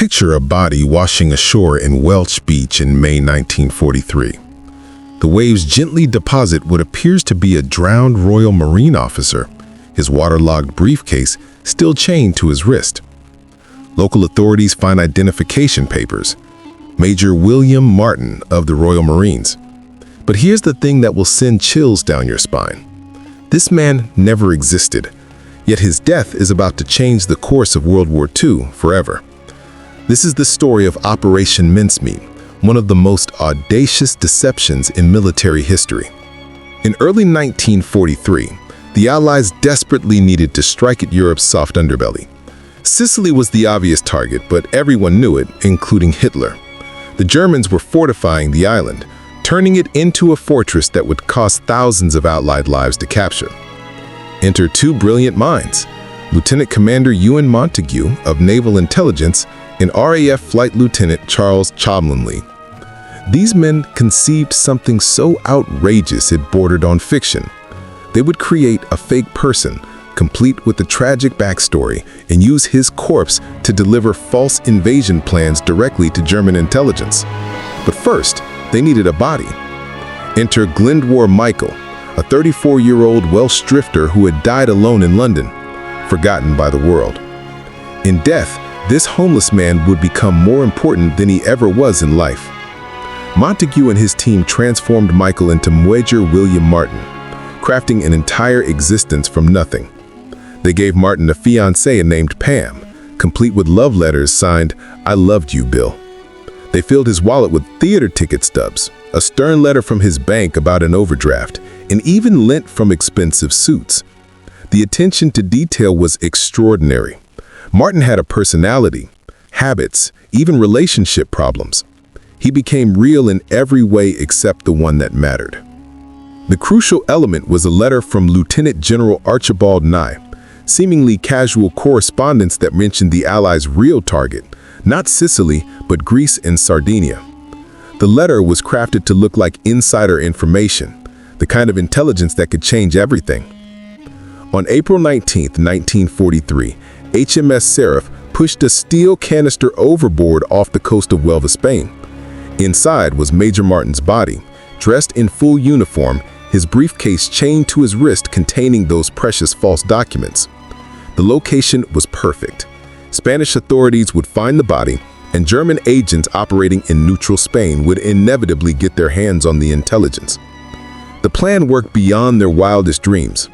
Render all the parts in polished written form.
Picture a body washing ashore in Welch Beach in May 1943. The waves gently deposit what appears to be a drowned Royal Marine officer, his waterlogged briefcase still chained to his wrist. Local authorities find identification papers. Major William Martin of the Royal Marines. But here's the thing that will send chills down your spine. This man never existed, yet his death is about to change the course of World War II forever. This is the story of Operation Mincemeat, one of the most audacious deceptions in military history. In early 1943, the Allies desperately needed to strike at Europe's soft underbelly. Sicily was the obvious target, but everyone knew it, including Hitler. The Germans were fortifying the island, turning it into a fortress that would cost thousands of Allied lives to capture. Enter two brilliant minds, Lieutenant Commander Ewan Montague of Naval Intelligence and RAF Flight Lieutenant Charles Chomlinley. These men conceived something so outrageous it bordered on fiction. They would create a fake person, complete with a tragic backstory, and use his corpse to deliver false invasion plans directly to German intelligence. But first, they needed a body. Enter Glyndwr Michael, a 34-year-old Welsh drifter who had died alone in London, forgotten by the world. In death, this homeless man would become more important than he ever was in life. Montague and his team transformed Michael into Major William Martin, crafting an entire existence from nothing. They gave Martin a fiancée named Pam, complete with love letters signed, "I loved you, Bill." They filled his wallet with theater ticket stubs, a stern letter from his bank about an overdraft, and even lint from expensive suits. The attention to detail was extraordinary. Martin had a personality, habits, even relationship problems. He became real in every way except the one that mattered. The crucial element was a letter from Lieutenant General Archibald Nye, seemingly casual correspondence that mentioned the Allies' real target, not Sicily, but Greece and Sardinia. The letter was crafted to look like insider information, the kind of intelligence that could change everything. On April 19, 1943, HMS Seraph pushed a steel canister overboard off the coast of Huelva, Spain. Inside was Major Martin's body, dressed in full uniform, his briefcase chained to his wrist containing those precious false documents. The location was perfect. Spanish authorities would find the body, and German agents operating in neutral Spain would inevitably get their hands on the intelligence. The plan worked beyond their wildest dreams.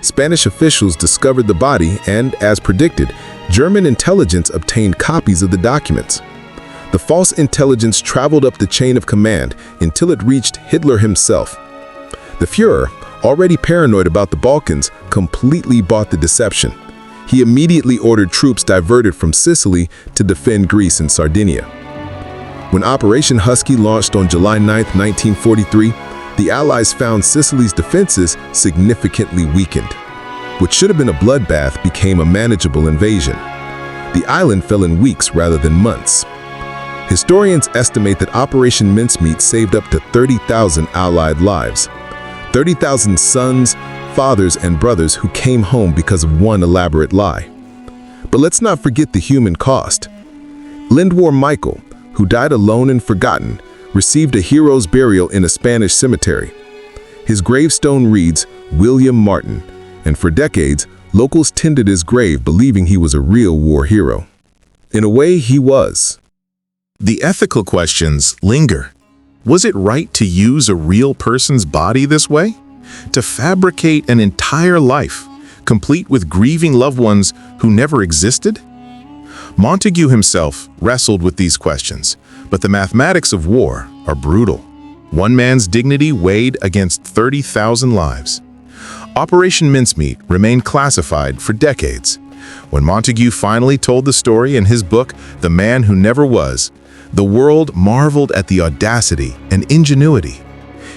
Spanish officials discovered the body and, as predicted, German intelligence obtained copies of the documents. The false intelligence traveled up the chain of command until it reached Hitler himself. The Führer, already paranoid about the Balkans, completely bought the deception. He immediately ordered troops diverted from Sicily to defend Greece and Sardinia. When Operation Husky launched on July 9, 1943, the Allies found Sicily's defenses significantly weakened. What should have been a bloodbath became a manageable invasion. The island fell in weeks rather than months. Historians estimate that Operation Mincemeat saved up to 30,000 Allied lives. 30,000 sons, fathers, and brothers who came home because of one elaborate lie. But let's not forget the human cost. Glyndwr Michael, who died alone and forgotten, received a hero's burial in a Spanish cemetery. His gravestone reads, William Martin, and for decades, locals tended his grave believing he was a real war hero. In a way, he was. The ethical questions linger. Was it right to use a real person's body this way? To fabricate an entire life, complete with grieving loved ones who never existed? Montague himself wrestled with these questions, but the mathematics of war are brutal. One man's dignity weighed against 30,000 lives. Operation Mincemeat remained classified for decades. When Montague finally told the story in his book, The Man Who Never Was, the world marveled at the audacity and ingenuity.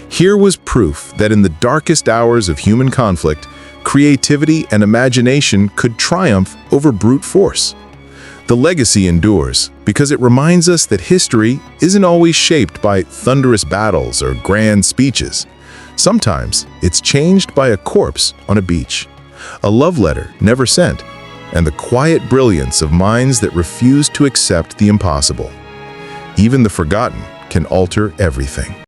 Here was proof that in the darkest hours of human conflict, creativity and imagination could triumph over brute force. The legacy endures because it reminds us that history isn't always shaped by thunderous battles or grand speeches. Sometimes it's changed by a corpse on a beach, a love letter never sent, and the quiet brilliance of minds that refuse to accept the impossible. Even the forgotten can alter everything.